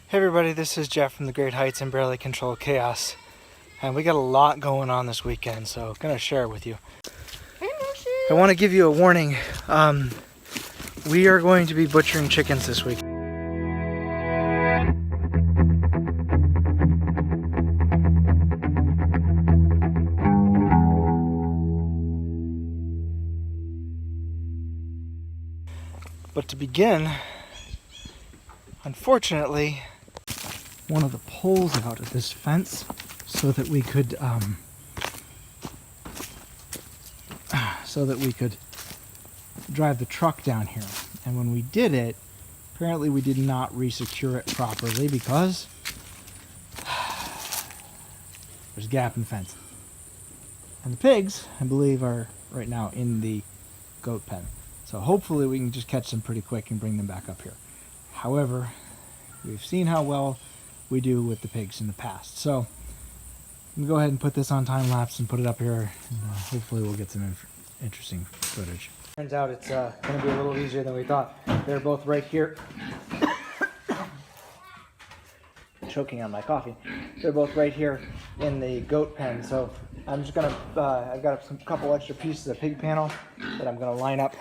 Hey everybody, this is Jeff from the Great Heights and Barely Controlled Chaos. And we got a lot going on this weekend, so I'm going to share it with you. I want to give you a warning. We are going to be butchering chickens this week. But to begin, unfortunately, one of the poles out of this fence so that we could drive the truck down here. And when we did it, apparently we did not re-secure it properly because there's a gap in the fence. And the pigs, I believe, are right now in the goat pen. So hopefully we can just catch them pretty quick and bring them back up here. However, we've seen how well we do with the pigs in the past. So I'm gonna go ahead and put this on time lapse and put it up here, and hopefully we'll get some interesting footage. Turns out it's gonna be a little easier than we thought. They're both right here. Choking on my coffee. They're both right here in the goat pen. So I'm just gonna, I've got a couple extra pieces of pig panel that I'm gonna line up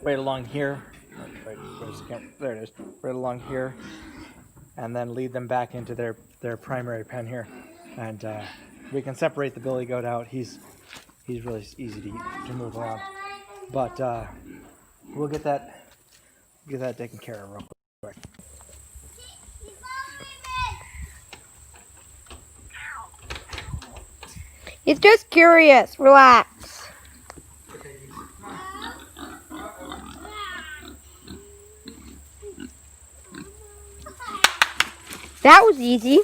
right along here. There it is, right along here, and then lead them back into their primary pen here, and we can separate the billy goat out. He's really easy to move around, but we'll get that taken care of real quick. He's just curious. Relax. That was easy.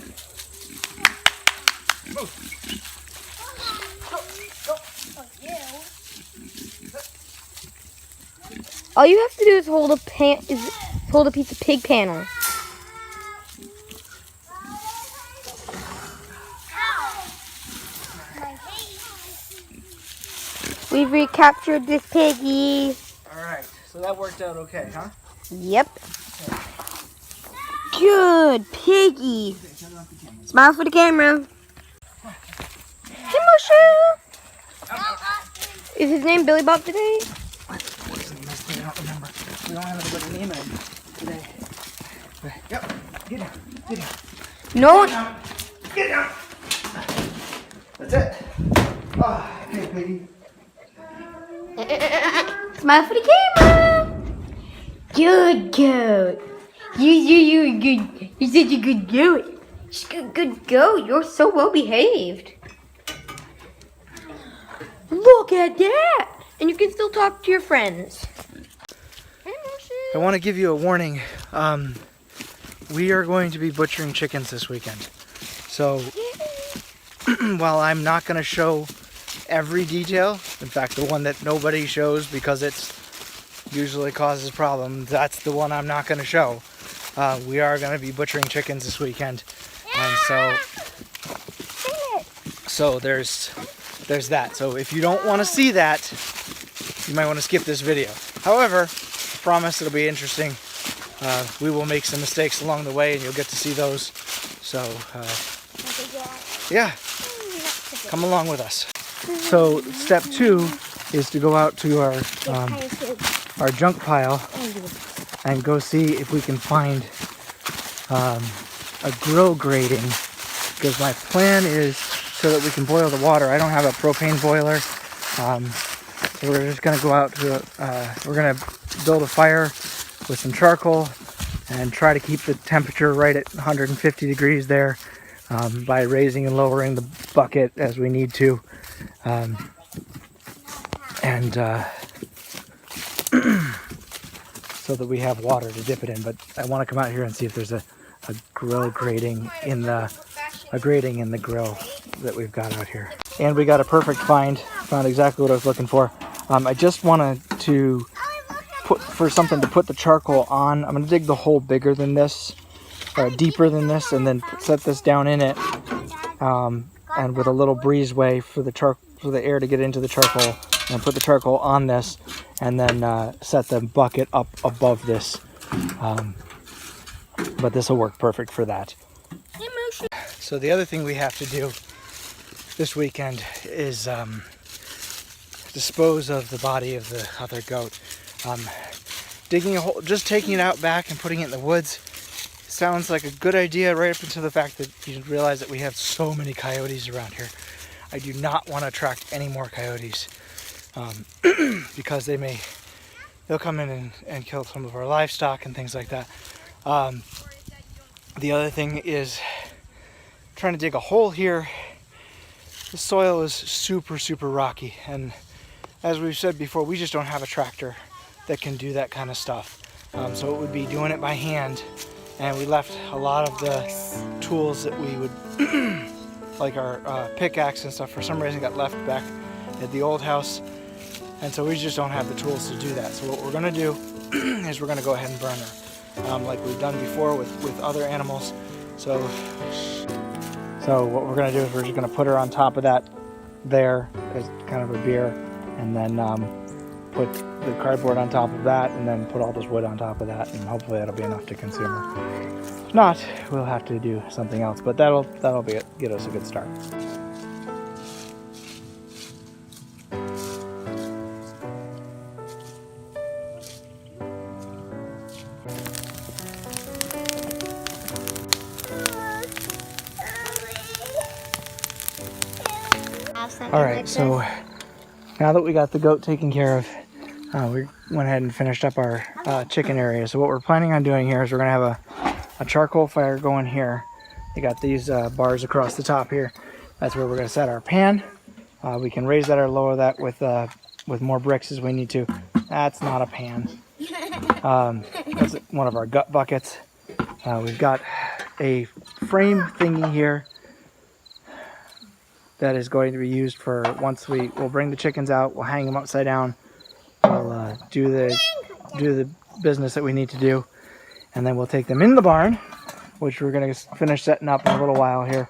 All you have to do is hold a piece of pig panel. We've recaptured this piggy. All right, so that worked out okay, huh? Yep. Okay. Good piggy. Smile for the camera. Hey, Moshe. Is his name Billy Bob today? What's the next thing? I don't remember. We don't have anybody name him today. Yep. Get down. Get down. No. Get down. That's it. Oh, hey, piggy. Smile for the camera. Good goat. You good. You said you're good goat. Good goat. You're so well behaved. Look at that. And you can still talk to your friends. I want to give you a warning. We are going to be butchering chickens this weekend. So while I'm not going to show every detail, in fact the one that nobody shows because it's usually causes problems, that's the one I'm not going to show. We are going to be butchering chickens this weekend, and so there's that. So if you don't want to see that, you might want to skip this video. However, I promise it'll be interesting. We will make some mistakes along the way, and you'll get to see those. So yeah, come along with us. So step 2 is to go out to our junk pile and go see if we can find a grill grating, because my plan is so that we can boil the water. I don't have a propane boiler, so we're just going to go out to we're going to build a fire with some charcoal and try to keep the temperature right at 150 degrees there by raising and lowering the bucket as we need to, and so that we have water to dip it in. But I want to come out here and see if there's a grill grating in the grill that we've got out here. And we got a perfect find. Found exactly what I was looking for. I just wanted to for something to put the charcoal on. I'm going to dig the hole bigger than this, deeper than this, and then set this down in it, and with a little breezeway for the air to get into the charcoal, and put the charcoal on this, and then set the bucket up above this, but this will work perfect for that. So the other thing we have to do this weekend is dispose of the body of the other goat. Digging a hole, just taking it out back and putting it in the woods sounds like a good idea right up until the fact that you realize that we have so many coyotes around here. I do not want to attract any more coyotes because they'll come in and kill some of our livestock and things like that. The other thing is trying to dig a hole here. The soil is super, super rocky, and as we've said before, we just don't have a tractor that can do that kind of stuff. So it would be doing it by hand, and we left a lot of the tools that we would, like our pickaxe and stuff, for some reason got left back at the old house, and so we just don't have the tools to do that. So what we're gonna do is we're gonna go ahead and burn her, like we've done before with other animals. So what we're gonna do is we're just gonna put her on top of that there as kind of a bier, and then put the cardboard on top of that, and then put all this wood on top of that, and hopefully that'll be enough to consume her. If not, we'll have to do something else, but that'll get us a good start. All right, so now that we got the goat taken care of, we went ahead and finished up our chicken area. So what we're planning on doing here is we're gonna have a charcoal fire going here. You got these bars across the top here. That's where we're gonna set our pan. We can raise that or lower that with more bricks as we need to. That's not a pan. That's one of our gut buckets. We've got a frame thingy here that is going to be used for once we'll bring the chickens out, we'll hang them upside down, we'll do the business that we need to do, and then we'll take them in the barn, which we're going to finish setting up in a little while here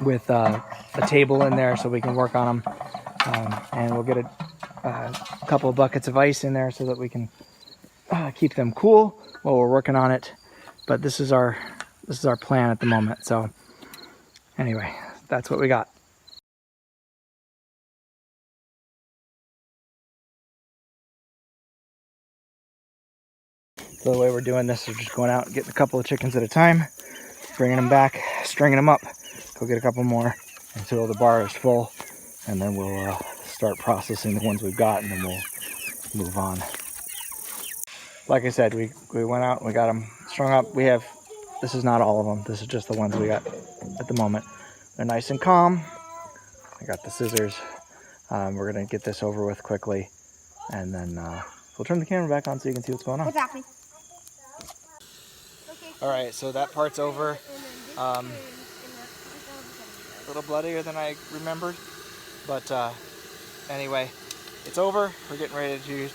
with a table in there so we can work on them, and we'll get a couple of buckets of ice in there so that we can keep them cool while we're working on it. But this is our plan at the moment. So anyway, that's what we got. So the way we're doing this is just going out and getting a couple of chickens at a time, bringing them back, stringing them up, go get a couple more until the bar is full, and then we'll start processing the ones we've got, and then we'll move on. Like I said, we went out and we got them strung up. This is not all of them, this is just the ones we got at the moment. They're nice and calm. I got the scissors. We're gonna get this over with quickly, and then we'll turn the camera back on so you can see what's going on. Exactly. All right, so that part's over. A little bloodier than I remembered, but anyway, it's over. We're getting ready to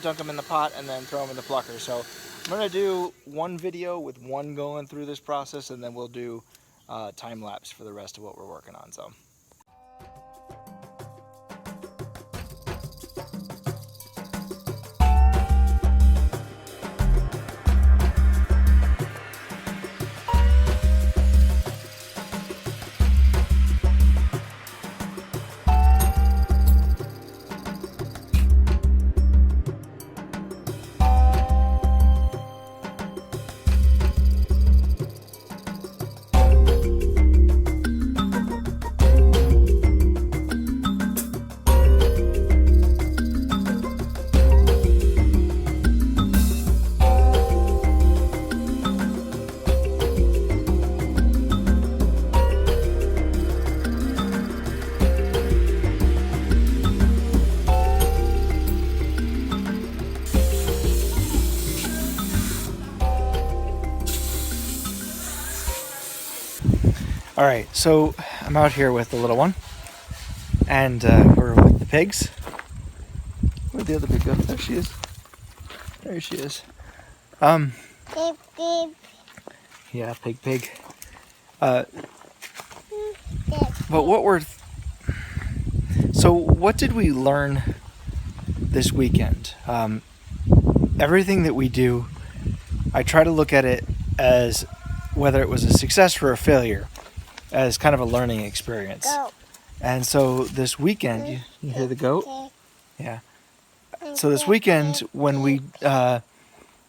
dunk them in the pot and then throw them in the plucker. So I'm gonna do one video with one going through this process, and then we'll do time lapse for the rest of what we're working on. So. All right, so I'm out here with the little one, and we're with the pigs. Where'd the other pig go? There she is. There she is. Pig, pig. Yeah, pig. But what did we learn this weekend? Everything that we do, I try to look at it as whether it was a success or a failure, as kind of a learning experience. And so this weekend, you hear the goat? Yeah. So this weekend, when we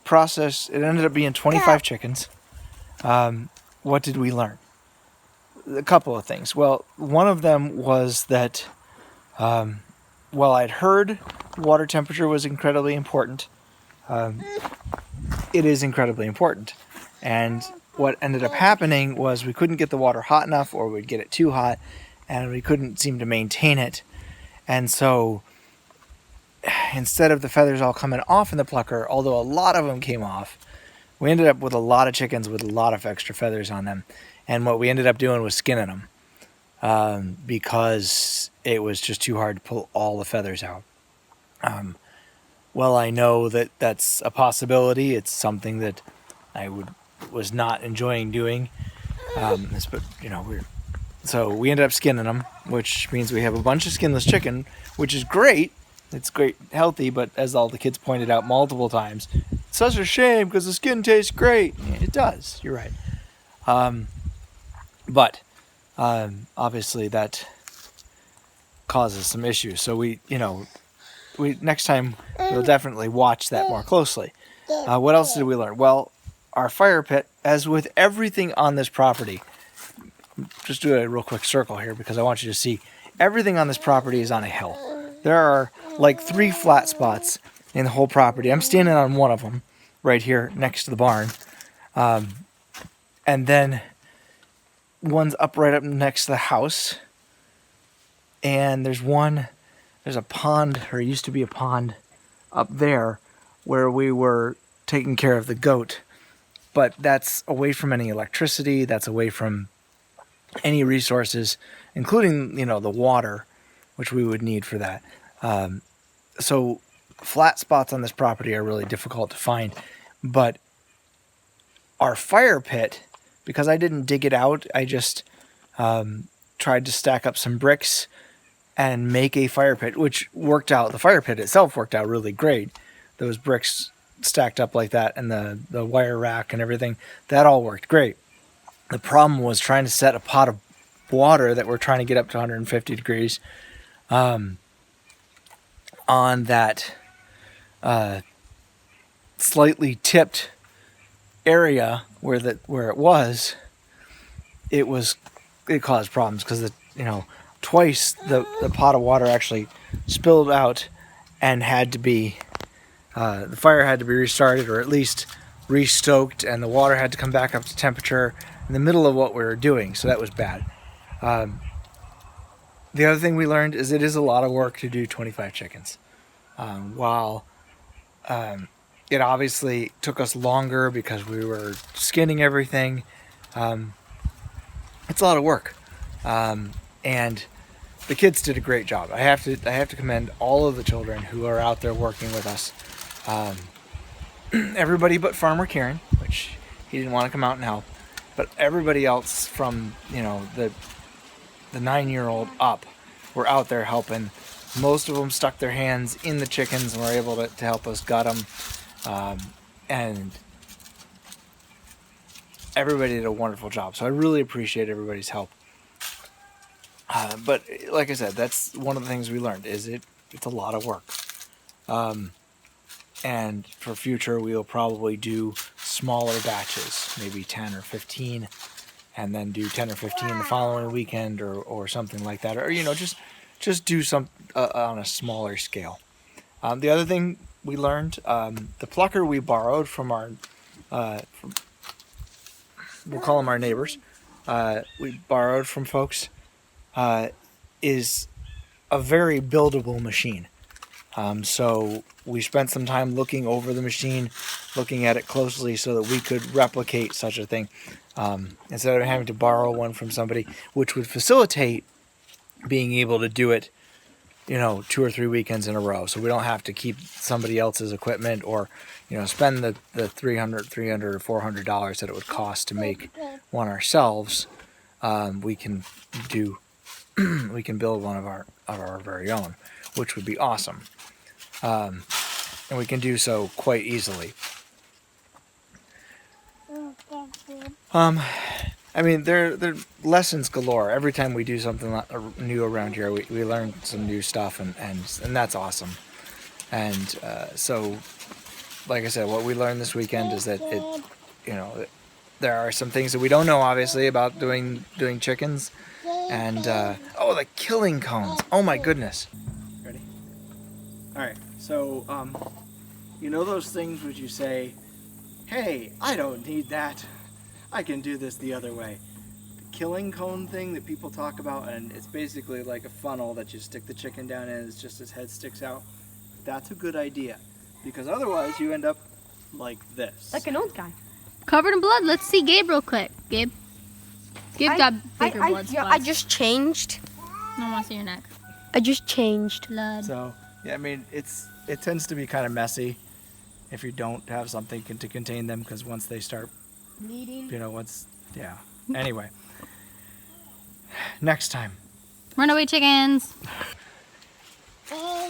processed, it ended up being 25 chickens. What did we learn? A couple of things. Well, one of them was that while I'd heard water temperature was incredibly important, it is incredibly important. And what ended up happening was we couldn't get the water hot enough, or we'd get it too hot, and we couldn't seem to maintain it. And so instead of the feathers all coming off in the plucker, although a lot of them came off, we ended up with a lot of chickens with a lot of extra feathers on them. And what we ended up doing was skinning them because it was just too hard to pull all the feathers out. Well, I know that that's a possibility. It's something that I was not enjoying doing. But so we ended up skinning them, which means we have a bunch of skinless chicken, which is great. It's great, healthy, but as all the kids pointed out multiple times, it's such a shame because the skin tastes great. It does. You're right. But obviously that causes some issues. So we next time we'll definitely watch that more closely. What else did we learn? Well, our fire pit, as with everything on this property, just do a real quick circle here because I want you to see everything on this property is on a hill. There are like 3 flat spots in the whole property. I'm standing on one of them right here next to the barn. And then one's right up next to the house. And there's a pond, or used to be a pond up there where we were taking care of the goat. But that's away from any electricity. That's away from any resources, including, the water, which we would need for that. So flat spots on this property are really difficult to find. But our fire pit, because I didn't dig it out, I just tried to stack up some bricks and make a fire pit, which worked out. The fire pit itself worked out really great. Those bricks stacked up like that and the wire rack and everything, that all worked great. The problem was trying to set a pot of water that we're trying to get up to 150 degrees on that slightly tipped area where it was. It caused problems because twice the pot of water actually spilled out and had to be the fire had to be restarted, or at least restoked, and the water had to come back up to temperature in the middle of what we were doing. So that was bad. The other thing we learned is it is a lot of work to do 25 chickens. While it obviously took us longer because we were skinning everything, it's a lot of work. And the kids did a great job. I have to commend all of the children who are out there working with us. Everybody but Farmer Kieran, which he didn't want to come out and help, but everybody else from the 9-year-old up were out there helping. Most of them stuck their hands in the chickens and were able to help us gut them, and everybody did a wonderful job. So I really appreciate everybody's help. But like I said, that's one of the things we learned is it's a lot of work. And for future, we'll probably do smaller batches, maybe 10 or 15, and then do 10 or 15 the following weekend or something like that. Or, just do some on a smaller scale. The other thing we learned, the plucker we borrowed from our, we'll call them our neighbors, we borrowed from folks, is a very buildable machine. So we spent some time looking over the machine, looking at it closely so that we could replicate such a thing, instead of having to borrow one from somebody, which would facilitate being able to do it, 2 or 3 weekends in a row. So we don't have to keep somebody else's equipment or, spend the $300 or $400 that it would cost to make one ourselves. We can build one of our very own, which would be awesome. And we can do so quite easily. I mean, they're lessons galore. Every time we do something new around here, we learn some new stuff, and that's awesome. And so, like I said, what we learned this weekend is that there are some things that we don't know, obviously, about doing chickens. And oh, the killing cones! Oh my goodness! Ready? All right. So you know those things which you say, "Hey, I don't need that. I can do this the other way." The killing cone thing that people talk about, and it's basically like a funnel that you stick the chicken down in. It's just his head sticks out. That's a good idea, because otherwise you end up like this. Like an old guy. Covered in blood. Let's see Gabe real quick. Gabe got bigger blood spots. I just changed. I don't want to see your neck. I just changed. Blood. So yeah, I mean it tends to be kind of messy if you don't have something to contain them, because once they start Bleeding. yeah. Anyway, next time. Runaway chickens.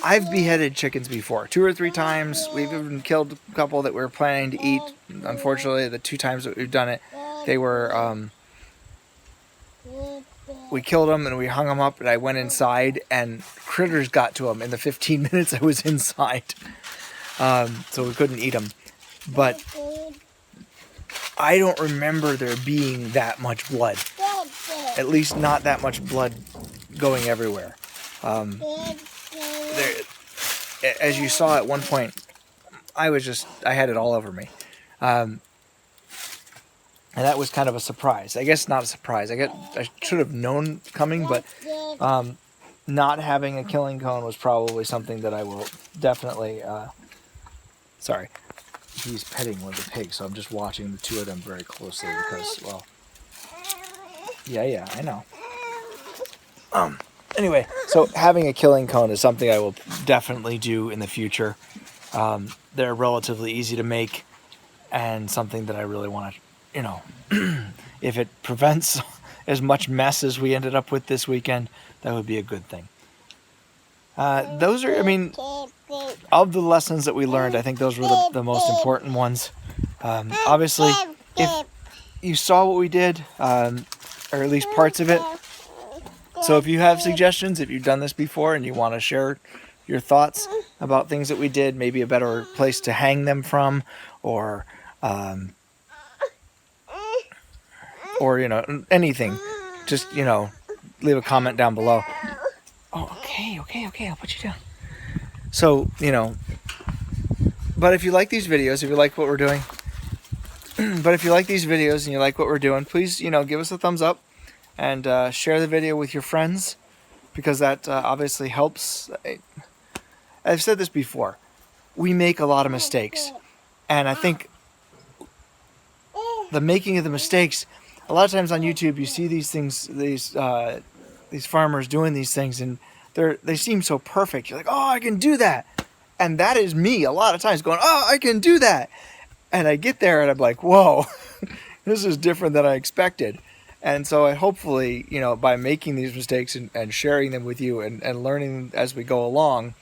I've beheaded chickens before, 2 or 3 times. We've even killed a couple that we were planning to eat. Unfortunately, the 2 times that we've done it, they were, we killed them and we hung them up, and I went inside and critters got to them in the 15 minutes I was inside. So we couldn't eat them. But I don't remember there being that much blood. At least not that much blood going everywhere. As you saw at one point, I had it all over me. And that was kind of a surprise. I guess not a surprise. I should have known coming, but not having a killing cone was probably something that I will definitely... sorry. He's petting one of the pigs, so I'm just watching the 2 of them very closely because, well... Yeah, I know. Anyway, so having a killing cone is something I will definitely do in the future. They're relatively easy to make, and something that I really want to, if it prevents as much mess as we ended up with this weekend, that would be a good thing. Those are, I mean, of the lessons that we learned, I think those were the most important ones. Obviously, if you saw what we did, or at least parts of it, so if you have suggestions, if you've done this before and you want to share your thoughts about things that we did, maybe a better place to hang them from, or anything, just, leave a comment down below. Oh, okay, I'll put you down. So, but if you like these videos, if you like what we're doing, but if you like these videos and you like what we're doing, please, give us a thumbs up. And share the video with your friends, because that obviously helps. I've said this before. We make a lot of mistakes. And I think the making of the mistakes, a lot of times on YouTube you see these things, these farmers doing these things, and they seem so perfect. You're like, oh, I can do that. And that is me a lot of times going, oh, I can do that. And I get there and I'm like, whoa, this is different than I expected. And so I hopefully, by making these mistakes and sharing them with you and learning as we go along,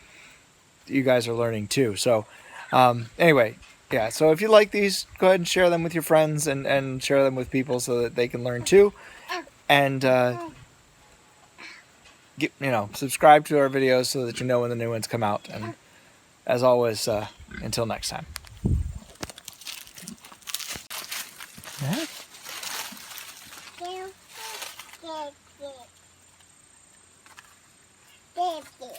you guys are learning too. So anyway, yeah, so if you like these, go ahead and share them with your friends and share them with people so that they can learn too. And, subscribe to our videos so that you know when the new ones come out. And as always, until next time. Yeah. Good.